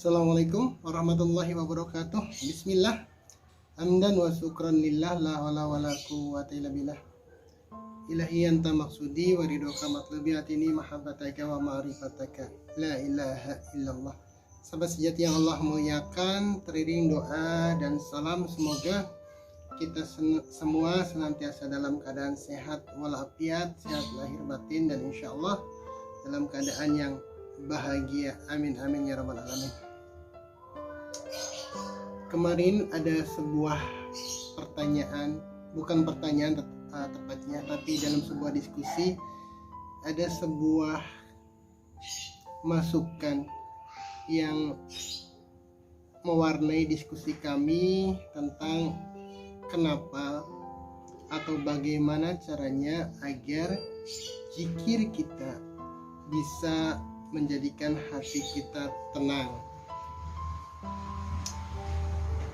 Assalamualaikum warahmatullahi wabarakatuh. Bismillah. Hamdan wa syukran lillah, la hawla wa la quwwata illa billah. Ilahi anta maksudi wa ridhoka matlubi atini mahabbataka wa ma'rifataka. La ilaha illallah. Sahabat sejati yang Allah muliakan, teriring doa dan salam, semoga kita semua senantiasa dalam keadaan sehat walafiat, sehat lahir batin, dan insya Allah dalam keadaan yang bahagia. Amin amin ya rabbal alamin. Kemarin ada sebuah pertanyaan, bukan pertanyaan tepatnya, tapi dalam sebuah diskusi ada sebuah masukan yang mewarnai diskusi kami tentang kenapa atau bagaimana caranya agar zikir kita bisa menjadikan hati kita tenang.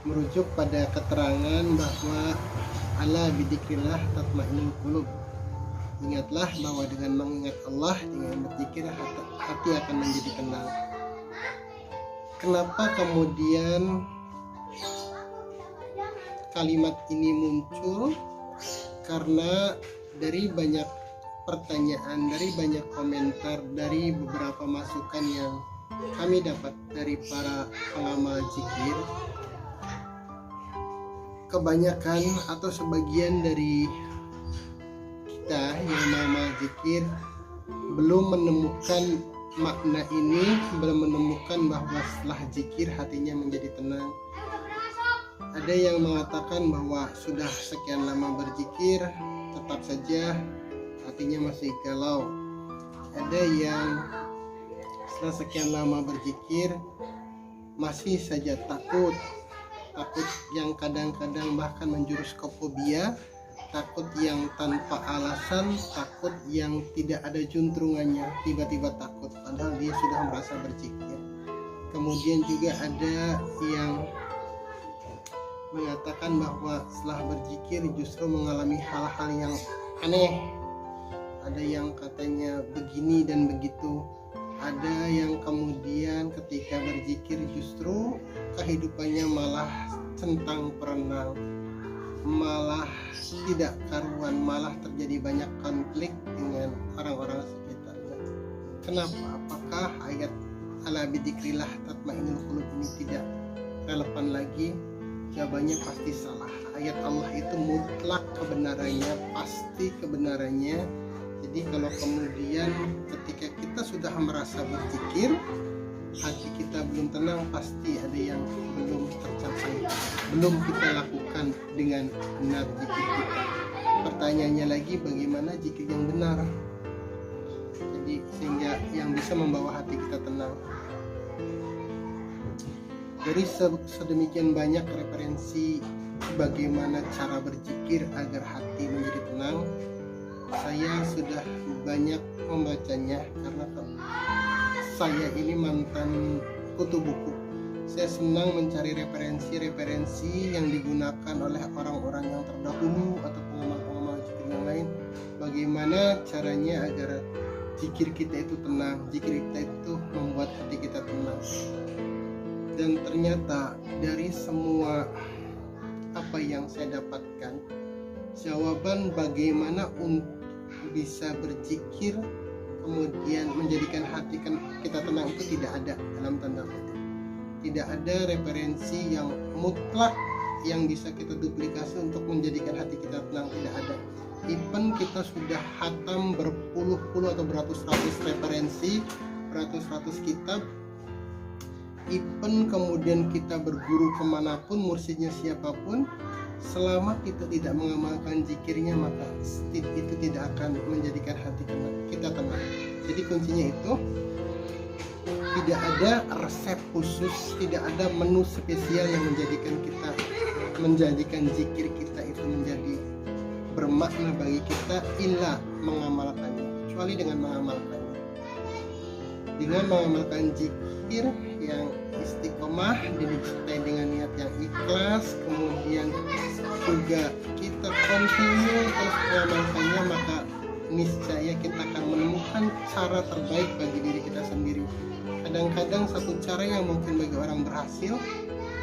Merujuk pada keterangan bahwa ala bidzikrillah tatmainnul qulub. Ingatlah bahwa dengan mengingat Allah, dengan berzikir, hati akan menjadi tenang. Kenapa kemudian kalimat ini muncul? Karena dari banyak pertanyaan, dari banyak komentar, dari beberapa masukan yang kami dapat dari para pengamal zikir, kebanyakan atau sebagian dari kita yang mengamal zikir belum menemukan makna ini, belum menemukan bahwa setelah zikir hatinya menjadi tenang. Ada yang mengatakan bahwa sudah sekian lama berzikir tetap saja hatinya masih galau. Ada yang setelah sekian lama berzikir masih saja takut yang kadang-kadang bahkan menjurus ke fobia, takut yang tanpa alasan, takut yang tidak ada juntrungannya, tiba-tiba takut padahal dia sudah merasa berzikir. Kemudian juga ada yang mengatakan bahwa setelah berzikir justru mengalami hal-hal yang aneh. Ada yang katanya begini dan begitu. Ada yang kemudian ketika berzikir justru kehidupannya malah centang perenang, malah tidak karuan, malah terjadi banyak konflik dengan orang-orang sekitarnya. Kenapa? Apakah ayat ala bidzikrillah tatmainnul qulub ini tidak relevan lagi? Jawabannya pasti salah. Ayat Allah itu mutlak kebenarannya, pasti kebenarannya. Jadi kalau kemudian ketika kita sudah merasa berzikir, hati kita belum tenang, pasti ada yang belum tercapai, belum kita lakukan dengan benar zikir kita. Pertanyaannya lagi, bagaimana zikir yang benar? Jadi sehingga yang bisa membawa hati kita tenang. Dari sedemikian banyak referensi bagaimana cara berzikir agar hati menjadi tenang, saya sudah banyak membacanya karena saya ini mantan kutu buku. Saya senang mencari referensi yang digunakan oleh orang-orang yang terdahulu atau pengamal-pengamal zikir yang lain. Bagaimana caranya agar zikir kita itu tenang, zikir kita itu membuat hati kita tenang. Dan ternyata dari semua apa yang saya dapatkan, jawaban bagaimana untuk bisa berzikir kemudian menjadikan hati kita tenang itu tidak ada dalam tanda kutip. Tidak ada referensi yang mutlak yang bisa kita duplikasi untuk menjadikan hati kita tenang, tidak ada. Even kita sudah hatam berpuluh-puluh atau beratus-ratus referensi, beratus-ratus kitab, even kemudian kita berguru kemanapun, mursyidnya siapapun, selama kita tidak mengamalkan zikirnya, maka itu tidak akan menjadikan hati kita tenang. Jadi kuncinya itu tidak ada resep khusus, tidak ada menu spesial yang menjadikan zikir kita itu menjadi bermakna bagi kita illa mengamalkannya, kecuali dengan mengamalkannya. Dengan mengamalkan zikir yang istiqomah, disertai dengan niat yang ikhlas, kemudian juga kita continue terus mengamalkannya, maka niscaya kita akan menemukan cara terbaik bagi diri kita sendiri. Kadang-kadang satu cara yang mungkin bagi orang berhasil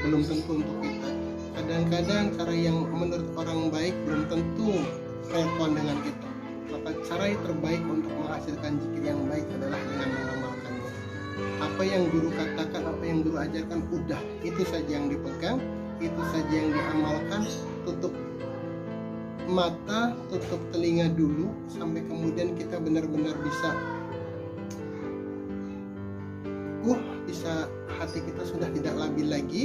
belum tentu untuk kita. Kadang-kadang cara yang menurut orang baik belum tentu relevan dengan kita. Maka cara yang terbaik untuk menghasilkan zikir yang baik adalah dengan mengamalkannya. Apa yang guru katakan, apa yang guru ajarkan, udah itu saja yang dipegang, itu saja yang diamalkan. Tutup mata, tutup telinga dulu sampai kemudian kita benar-benar bisa hati kita sudah tidak labil lagi.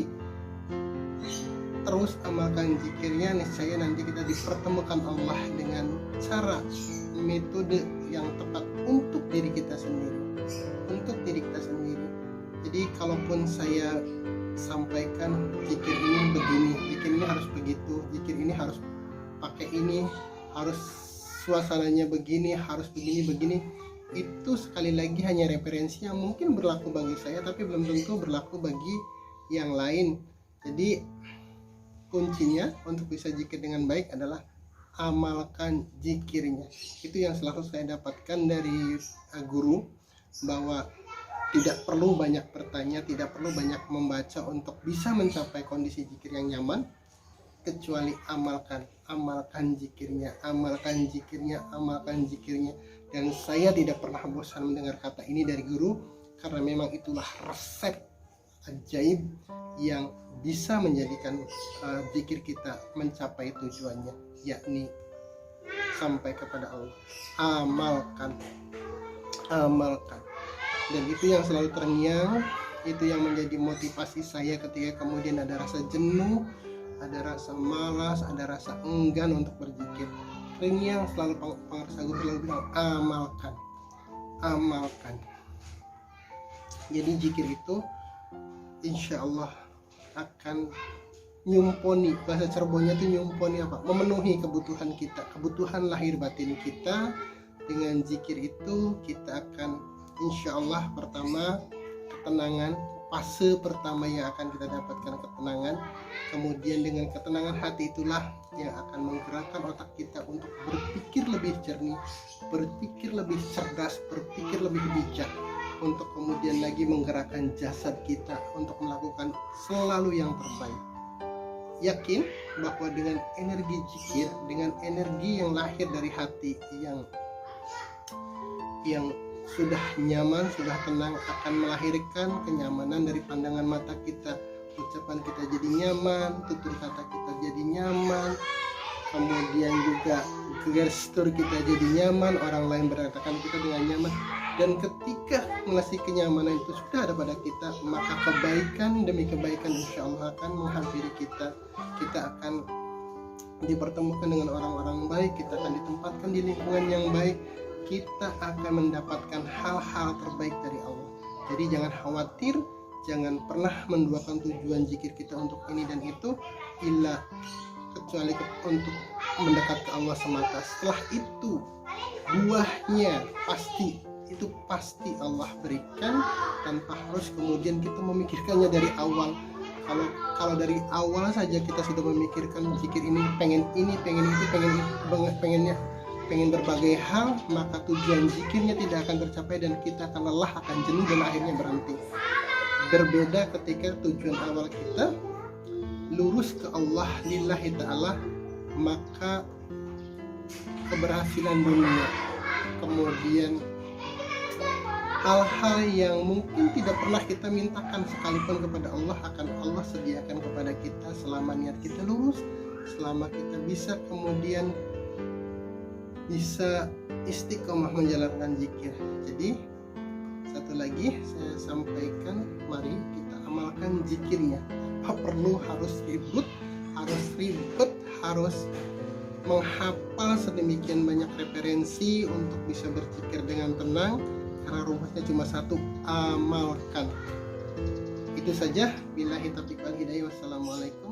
Terus amalkan zikirnya, niscaya nanti kita dipertemukan Allah dengan cara metode yang tepat untuk diri kita sendiri, Jadi kalaupun saya sampaikan zikir ini begini, zikir ini harus begitu, zikir ini harus pakai ini, harus suasananya begini, harus begini, itu sekali lagi hanya referensi yang mungkin berlaku bagi saya tapi belum tentu berlaku bagi yang lain. Jadi kuncinya untuk bisa zikir dengan baik adalah amalkan zikirnya. Itu yang selalu saya dapatkan dari guru, bahwa tidak perlu banyak bertanya, tidak perlu banyak membaca untuk bisa mencapai kondisi zikir yang nyaman, kecuali amalkan zikirnya. Dan saya tidak pernah bosan mendengar kata ini dari guru, karena memang itulah resep ajaib yang bisa menjadikan zikir kita mencapai tujuannya, yakni sampai kepada Allah. Amalkan. Dan itu yang selalu terngiang, itu yang menjadi motivasi saya ketika kemudian ada rasa jenuh, ada rasa malas, ada rasa enggan untuk berzikir. Terngiang selalu pengarsa guru selalu bilang amalkan. Jadi zikir itu insya Allah akan nyumponi, bahasa Cirebonnya itu nyumponi apa? Memenuhi kebutuhan kita, kebutuhan lahir batin kita. Dengan zikir itu kita akan insya Allah pertama ketenangan, fase pertama yang akan kita dapatkan ketenangan. Kemudian dengan ketenangan hati itulah yang akan menggerakkan otak kita untuk berpikir lebih jernih, berpikir lebih cerdas, berpikir lebih bijak, untuk kemudian lagi menggerakkan jasad kita untuk melakukan selalu yang terbaik. Yakin bahwa dengan energi zikir, dengan energi yang lahir dari hati yang sudah nyaman, sudah tenang, akan melahirkan kenyamanan dari pandangan mata kita. Ucapan kita jadi nyaman, tutur kata kita jadi nyaman, kemudian juga gestur kita jadi nyaman, orang lain berkatakan kita dengan nyaman. Dan ketika mengasih kenyamanan itu sudah ada pada kita, maka kebaikan demi kebaikan insya Allah akan menghampiri kita. Kita akan dipertemukan dengan orang-orang baik, kita akan ditempatkan di lingkungan yang baik, kita akan mendapatkan hal-hal terbaik dari Allah. Jadi jangan khawatir, jangan pernah menduakan tujuan zikir kita untuk ini dan itu, kecuali untuk mendekat ke Allah semata. Setelah itu buahnya pasti Allah berikan, tanpa harus kemudian kita memikirkannya dari awal. Kalau dari awal saja kita sudah memikirkan zikir ini, pengen ini, pengen itu, pengen berbagai hal, maka tujuan zikirnya tidak akan tercapai dan kita akan lelah, akan jenuh dan akhirnya berhenti. Berbeda ketika tujuan awal kita lurus ke Allah lillahi ta'ala, maka keberhasilan dunia, kemudian hal-hal yang mungkin tidak pernah kita mintakan sekalipun kepada Allah, akan Allah sediakan kepada kita selama niat kita lurus, selama kita bisa kemudian bisa istiqomah menjalankan zikir. Jadi satu lagi saya sampaikan, mari kita amalkan zikirnya. Tak perlu harus ribet, harus menghafal sedemikian banyak referensi untuk bisa berzikir dengan tenang, karena rumusnya cuma satu, amalkan. Itu saja. Billahi taufiq wal hidayah. Wassalamualaikum